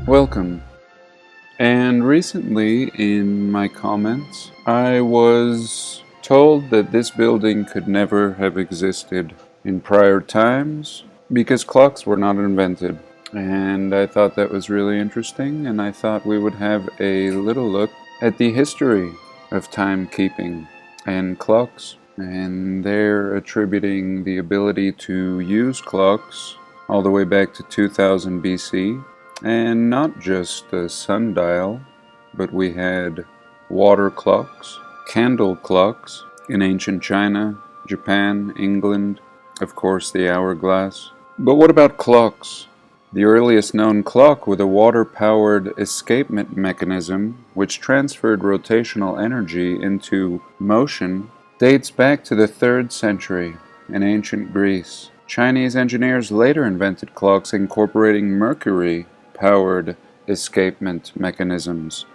Welcome. And recently in my comments, I was told that this building could never have existed in prior times because clocks were not invented. And I thought that was really interesting, and I thought we would have a little look at the history of timekeeping and clocks. And they're attributing the ability to use clocks all the way back to 2000 BC. And not just a sundial, but we had water clocks, candle clocks in ancient China, Japan, England, of course the hourglass. But what about clocks? The earliest known clock with a water-powered escapement mechanism, which transferred rotational energy into motion, dates back to the 3rd century in ancient Greece. Chinese engineers later invented clocks incorporating mercury-powered escapement mechanisms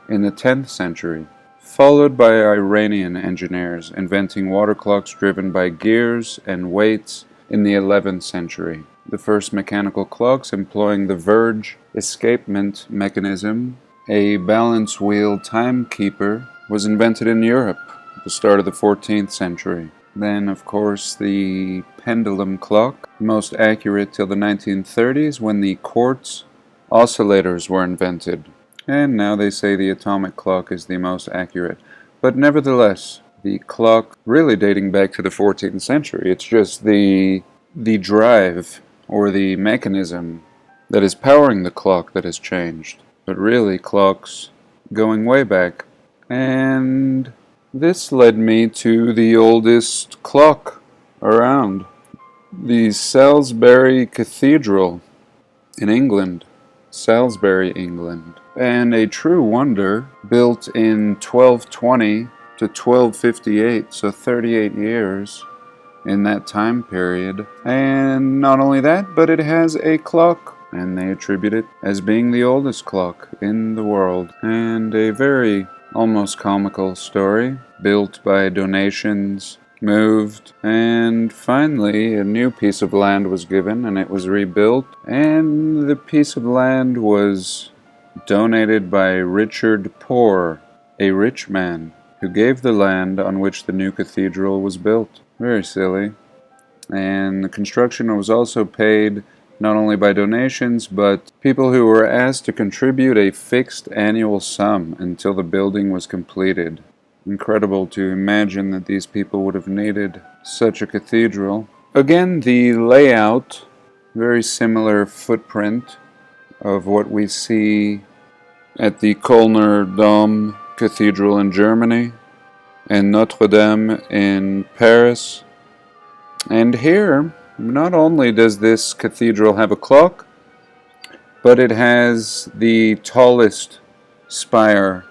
in the 10th century, followed by Iranian engineers inventing water clocks driven by gears and weights in the 11th century. The first mechanical clocks employing the verge escapement mechanism, a balance wheel timekeeper, was invented in Europe at the start of the 14th century. Then, of course, the pendulum clock, most accurate till the 1930s when the quartz oscillators were invented. And now they say the atomic clock is the most accurate. But nevertheless, the clock really dating back to the 14th century. It's just the drive or the mechanism that is powering the clock that has changed. But really, clocks going way back. And this led me to the oldest clock around, the Salisbury Cathedral in England. Salisbury, England. And a true wonder, built in 1220 to 1258, so 38 years in that time period. And not only that, but it has a clock, and they attribute it as being the oldest clock in the world. And a very almost comical story, built by donations, moved, and finally a new piece of land was given and it was rebuilt, and the piece of land was donated by Richard Poor, a rich man who gave the land on which the new cathedral was built. Very silly. And the construction was also paid not only by donations, but people who were asked to contribute a fixed annual sum until the building was completed. Incredible to imagine that these people would have needed such a cathedral. Again, the layout, very similar footprint of what we see at the Kölner Dom Cathedral in Germany and Notre Dame in Paris. And here, not only does this cathedral have a clock, but it has the tallest spire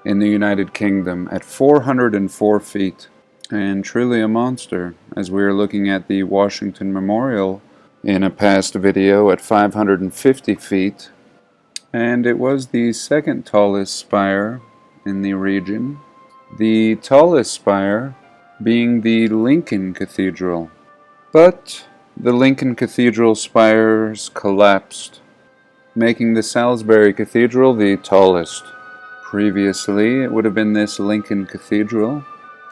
in the United Kingdom at 404 feet, and truly a monster, as we were looking at the Washington Memorial in a past video at 550 feet, and it was the second tallest spire in the region, the tallest spire being the Lincoln Cathedral. But the Lincoln Cathedral spires collapsed, making the Salsbury Cathedral the tallest. Previously, it would have been this Lincoln Cathedral.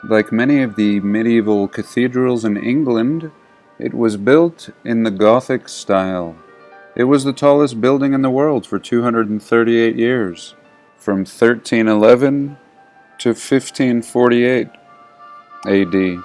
Like many of the medieval cathedrals in England, it was built in the Gothic style. It was the tallest building in the world for 238 years, from 1311 to 1548 AD.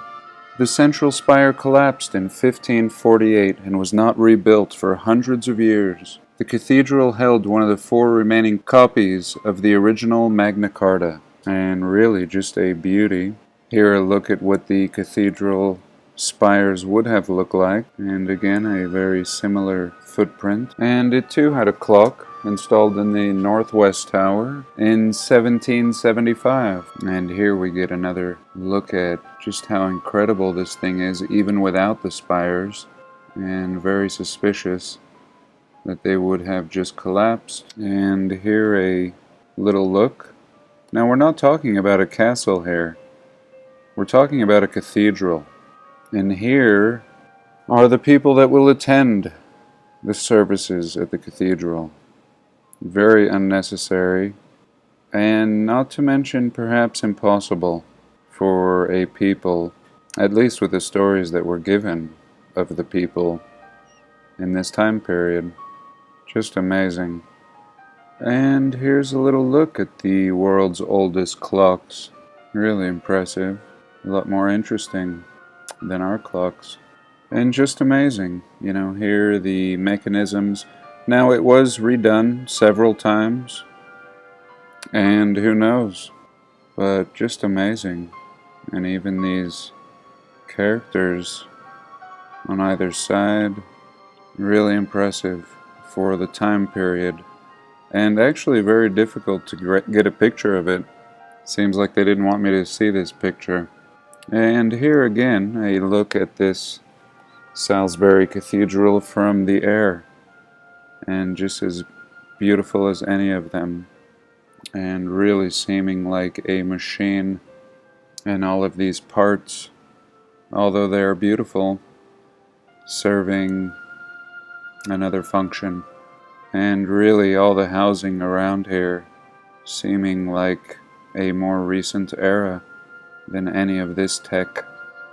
The central spire collapsed in 1548 and was not rebuilt for hundreds of years. The cathedral held one of the 4 remaining copies of the original Magna Carta, and really just a beauty. Here a look at what the cathedral spires would have looked like, and again a very similar footprint. And it too had a clock installed in the northwest tower in 1775. And here we get another look at just how incredible this thing is, even without the spires, and very suspicious that they would have just collapsed. And here a little look. Now we're not talking about a castle here, we're talking about a cathedral. And here are the people that will attend the services at the cathedral. Very unnecessary, and not to mention perhaps impossible for a people, at least with the stories that were given of the people in this time period. Just amazing. And here's a little look at the world's oldest clocks. Really impressive. A lot more interesting than our clocks. And just amazing. You know, here are the mechanisms. Now it was redone several times, and who knows, but just amazing. And even these characters on either side, really impressive for the time period, and actually very difficult to get a picture of it. Seems like they didn't want me to see this picture. And here again, a look at this Salsbury Cathedral from the air, and just as beautiful as any of them, and really seeming like a machine. And all of these parts, although they are beautiful, serving another function. And really all the housing around here seeming like a more recent era than any of this tech,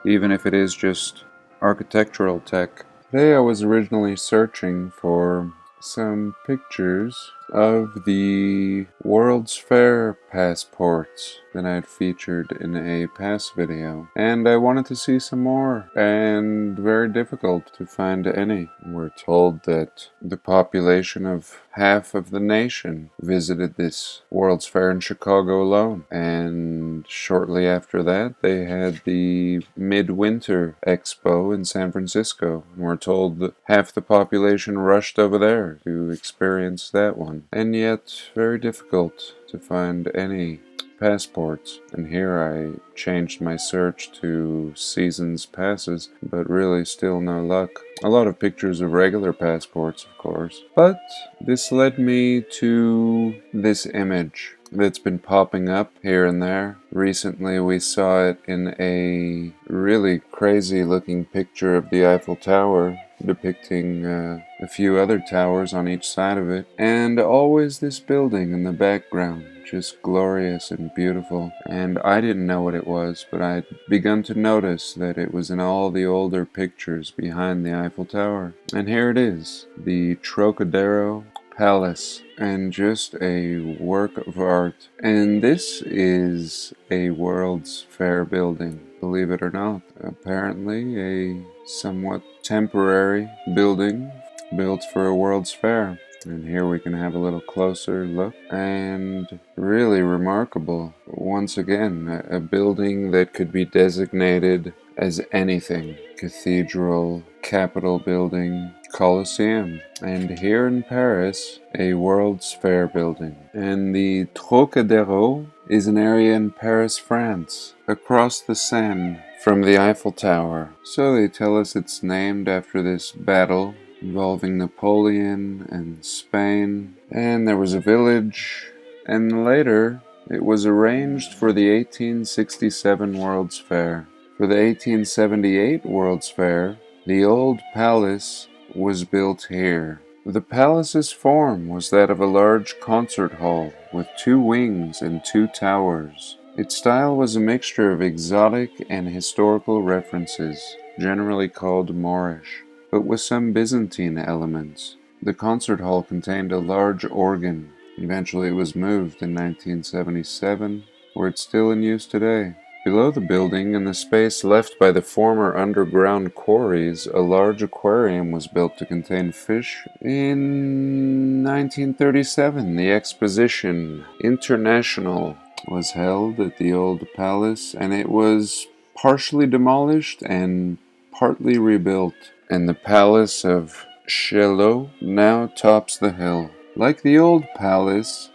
even if it is just architectural tech. Today I was originally searching for some pictures of the World's Fair passports that I had featured in a past video, and I wanted to see some more, and very difficult to find any. We're told that the population of half of the nation visited this World's Fair in Chicago alone, and shortly after that they had the Midwinter Expo in San Francisco, and we're told that half the population rushed over there to experience that one. And yet, very difficult to find any passports. And here I changed my search to seasons passes, but really still no luck. A lot of pictures of regular passports, of course. But this led me to this image that's been popping up here and there. Recently we saw it in a really crazy looking picture of the Eiffel Tower, depicting a few other towers on each side of it, and always this building in the background, just glorious and beautiful. And I didn't know what it was, but I'd begun to notice that it was in all the older pictures behind the Eiffel Tower. And here it is, the Trocadero Palace, and just a work of art. And this is a World's Fair building, believe it or not. Apparently a somewhat temporary building built for a World's Fair. And here we can have a little closer look, and really remarkable. Once again, a building that could be designated as anything. Cathedral, Capitol building, Colosseum. And here in Paris, a World's Fair building. And the Trocadero is an area in Paris, France, across the Seine from the Eiffel Tower. So they tell us it's named after this battle involving Napoleon and Spain. And there was a village, and later it was arranged for the 1867 World's Fair. For the 1878 World's Fair, the old palace was built here. The palace's form was that of a large concert hall with 2 wings and 2 towers. Its style was a mixture of exotic and historical references, generally called Moorish, but with some Byzantine elements. The concert hall contained a large organ. Eventually it was moved in 1977, where it's still in use today. Below the building, in the space left by the former underground quarries, a large aquarium was built to contain fish. In 1937, the Exposition International was held at the old palace, and it was partially demolished and partly rebuilt, and the palace of Chaillot now tops the hill. Like the old palace,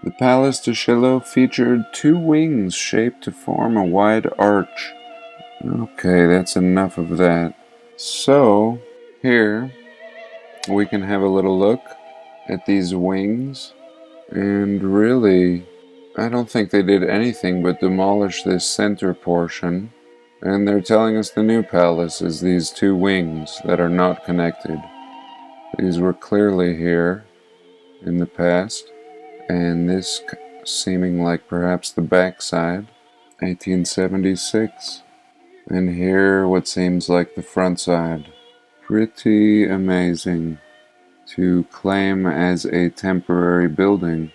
the Palace de Chaillot featured two wings shaped to form a wide arch. Okay, that's enough of that. So, here we can have a little look at these wings, and really, I don't think they did anything but demolish this center portion, and they're telling us the new palace is these two wings that are not connected. These were clearly here in the past, and this seeming like perhaps the backside, 1876. And here what seems like the front side. Pretty amazing to claim as a temporary building.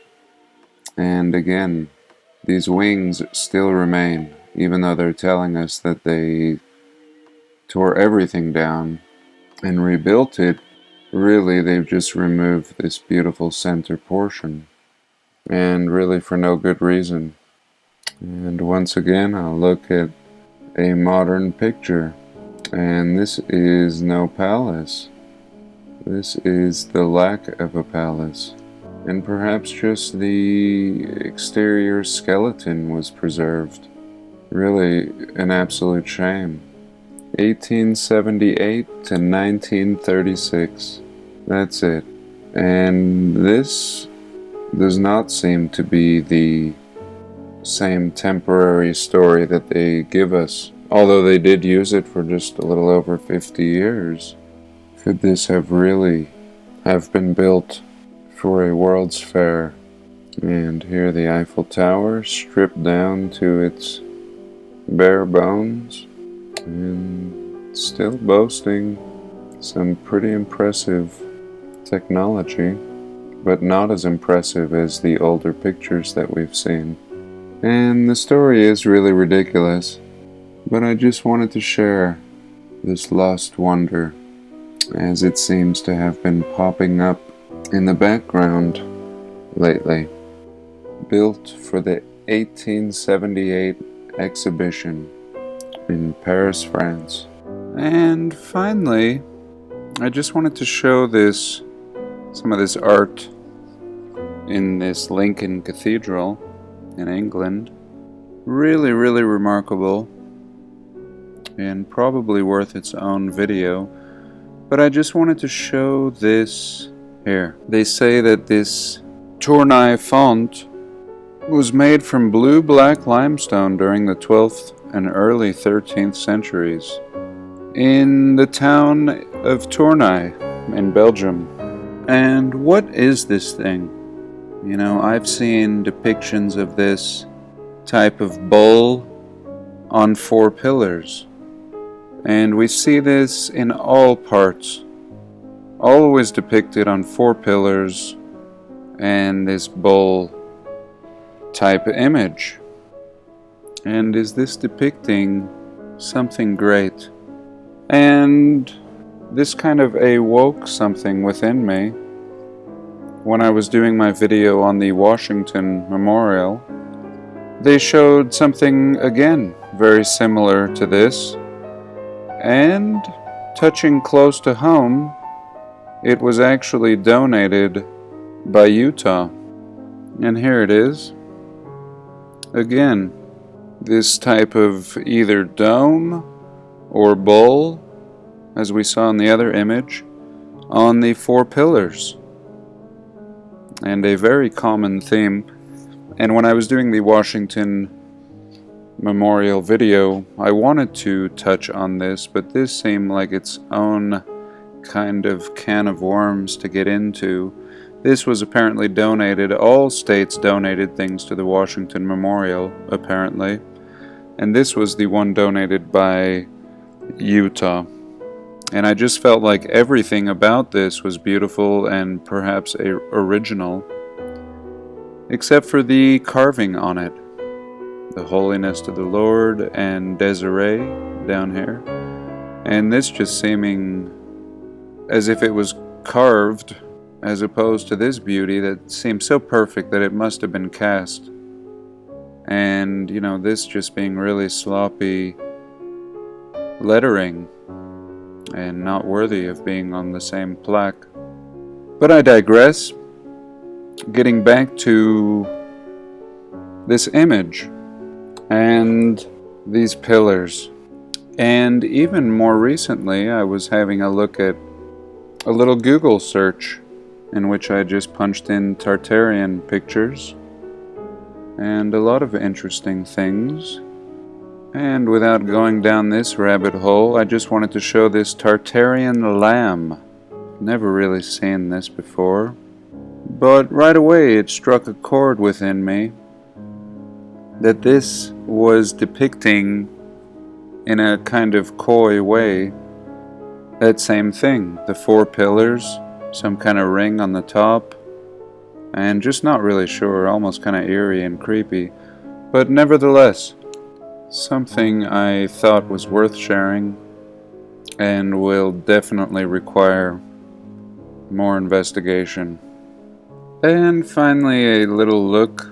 And again, these wings still remain, even though they're telling us that they tore everything down and rebuilt it. Really, they've just removed this beautiful center portion, and really for no good reason. And once again, I'll look at a modern picture, and this is no palace. This is the lack of a palace, and perhaps just the exterior skeleton was preserved. Really an absolute shame. 1878 to 1936. That's it. And this does not seem to be the same temporary story that they give us, although they did use it for just a little over 50 years. Could this have really been built for a World's Fair? And here the Eiffel Tower, stripped down to its bare bones, and still boasting some pretty impressive technology, but not as impressive as the older pictures that we've seen. And the story is really ridiculous, but I just wanted to share this lost wonder, as it seems to have been popping up in the background lately. Built for the 1878 exhibition in Paris, France. And finally, I just wanted to show some of this art in this Lincoln Cathedral in England. Really, really remarkable, and probably worth its own video. But I just wanted to show this here. They say that this Tornai Font was made from blue-black limestone during the 12th and early 13th centuries in the town of Tornai in Belgium. And what is this thing? You know, I've seen depictions of this type of bowl on 4 pillars, and we see this in all parts, always depicted on 4 pillars and this bowl type image. And is this depicting something great? And this kind of awoke something within me when I was doing my video on the Washington Memorial. They showed something again very similar to this, and touching close to home, it was actually donated by Utah. And here it is. Again, this type of either dome or bowl, as we saw in the other image, on the 4 pillars. And a very common theme. And when I was doing the Washington Memorial video, I wanted to touch on this, but this seemed like its own kind of can of worms to get into. This was apparently donated. All states donated things to the Washington Memorial, apparently. And this was the one donated by Utah. And I just felt like everything about this was beautiful and perhaps original, except for the carving on it. The Holiness to the Lord and Desiree down here. And this just seeming as if it was carved, as opposed to this beauty that seems so perfect that it must have been cast. And, you know, this just being really sloppy lettering and not worthy of being on the same plaque. But I digress. Getting back to this image and these pillars. And even more recently, I was having a look at a little Google search in which I just punched in Tartarian pictures and a lot of interesting things. And without going down this rabbit hole, I just wanted to show this Tartarian lamb. Never really seen this before, but right away it struck a chord within me that this was depicting in a kind of coy way that same thing. The 4 pillars, some kind of ring on the top, and just not really sure, almost kind of eerie and creepy, but nevertheless something I thought was worth sharing and will definitely require more investigation. And finally, a little look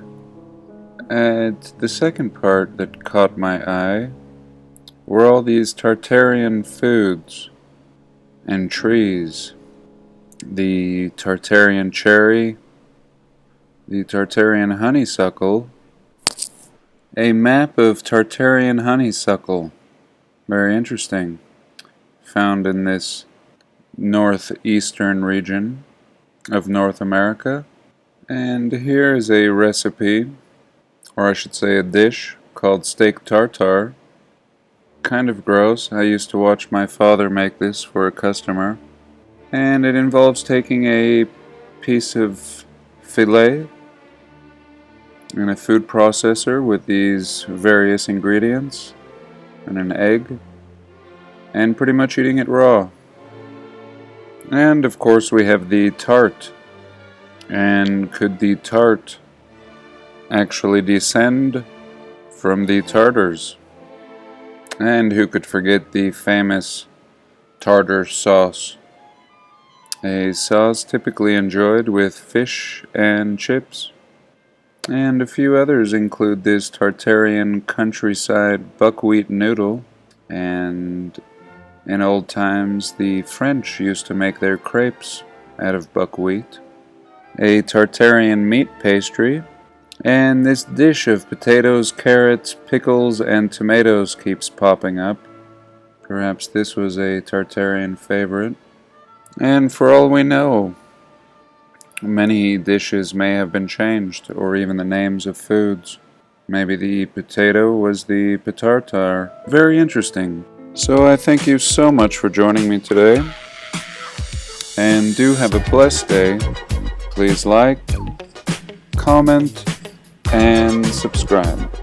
at the second part that caught my eye were all these Tartarian foods and trees. The Tartarian cherry, the Tartarian honeysuckle, a map of Tartarian honeysuckle, very interesting, found in this northeastern region of North America. And here is a recipe, or I should say a dish, called steak tartare. Kind of gross. I used to watch my father make this for a customer. And it involves taking a piece of filet in a food processor with these various ingredients and an egg, and pretty much eating it raw. And of course we have the tart. And could the tart actually descend from the Tartars? And who could forget the famous tartar sauce? A sauce typically enjoyed with fish and chips. And a few others include this Tartarian countryside buckwheat noodle, and in old times the French used to make their crepes out of buckwheat, a Tartarian meat pastry, and this dish of potatoes, carrots, pickles, and tomatoes keeps popping up. Perhaps this was a Tartarian favorite. And for all we know, many dishes may have been changed, or even the names of foods. Maybe the potato was the tartare. Very interesting. So I thank you so much for joining me today. And do have a blessed day. Please like, comment, and subscribe.